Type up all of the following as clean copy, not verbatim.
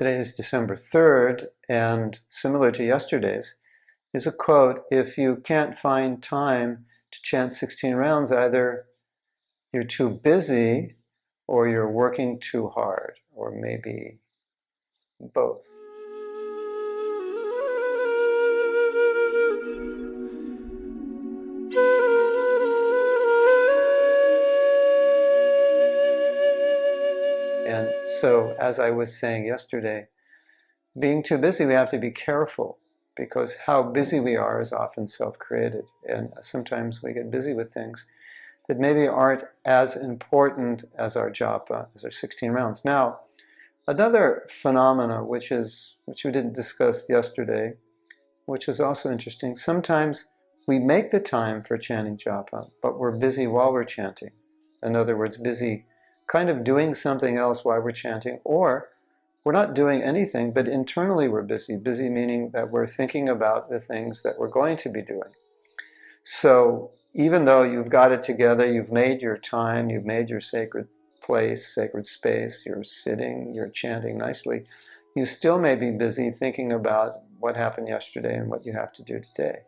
Today is December 3rd, and similar to yesterday's, is a quote: if you can't find time to chant 16 rounds, either you're too busy or you're working too hard, or maybe both. And so, as I was saying yesterday, being too busy, we have to be careful, because how busy we are is often self-created. And sometimes we get busy with things that maybe aren't as important as our japa, as our 16 rounds. Now, another phenomena which we didn't discuss yesterday, which is also interesting, sometimes we make the time for chanting japa, but we're busy while we're chanting. In other words, busy kind of doing something else while we're chanting, or we're not doing anything, but internally we're busy. Busy meaning that we're thinking about the things that we're going to be doing. So even though you've got it together, you've made your time, you've made your sacred place, sacred space, you're sitting, you're chanting nicely, you still may be busy thinking about what happened yesterday and what you have to do today.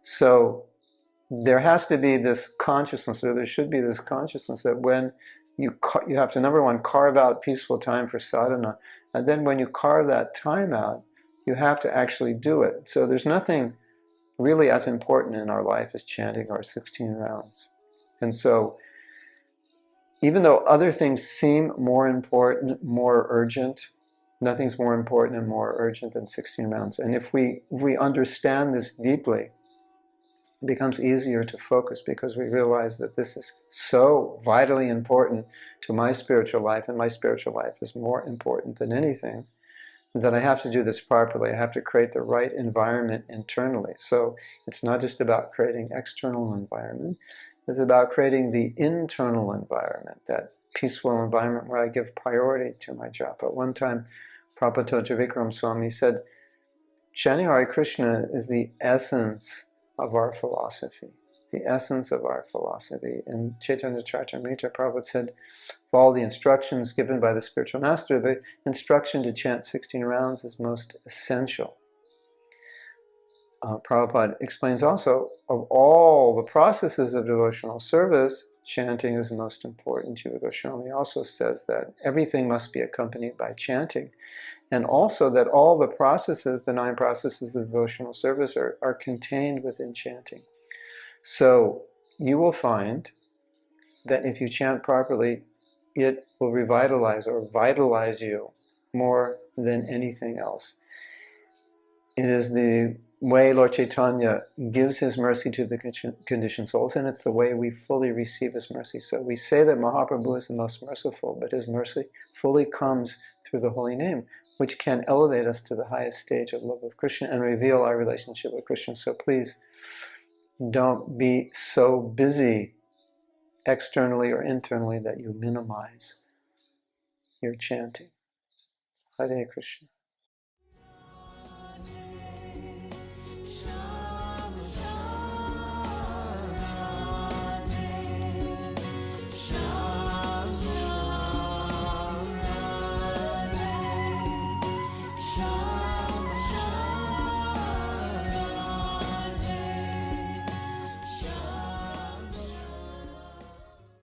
So there has to be this consciousness, or there should be this consciousness, that when you have to, number one, carve out peaceful time for sadhana, and then when you carve that time out, you have to actually do it. So there's nothing really as important in our life as chanting our 16 rounds. And so even though other things seem more important, more urgent, nothing's more important and more urgent than 16 rounds. And if we understand this deeply, it becomes easier to focus, because we realize that this is so vitally important to my spiritual life, and my spiritual life is more important than anything, that I have to do this properly. I have to create the right environment internally. So it's not just about creating external environment, it's about creating the internal environment, that peaceful environment where I give priority to my japa. One time, Prabhupada Vikram Swami said, chanting Hare Krishna is the essence of our philosophy, the essence of our philosophy. And Chaitanya Charitamrita, Prabhupada said, of all the instructions given by the spiritual master, the instruction to chant 16 rounds is most essential. Prabhupada explains also, of all the processes of devotional service, chanting is the most important. Jiva Goswami also says that everything must be accompanied by chanting. And also that all the processes, the 9 processes of devotional service, are contained within chanting. So you will find that if you chant properly, it will revitalize or vitalize you more than anything else. It is the way Lord Chaitanya gives his mercy to the conditioned souls, and it's the way we fully receive his mercy. So we say that Mahaprabhu is the most merciful, but his mercy fully comes through the holy name, which can elevate us to the highest stage of love of Krishna and reveal our relationship with Krishna. So please don't be so busy externally or internally that you minimize your chanting. Hare Krishna.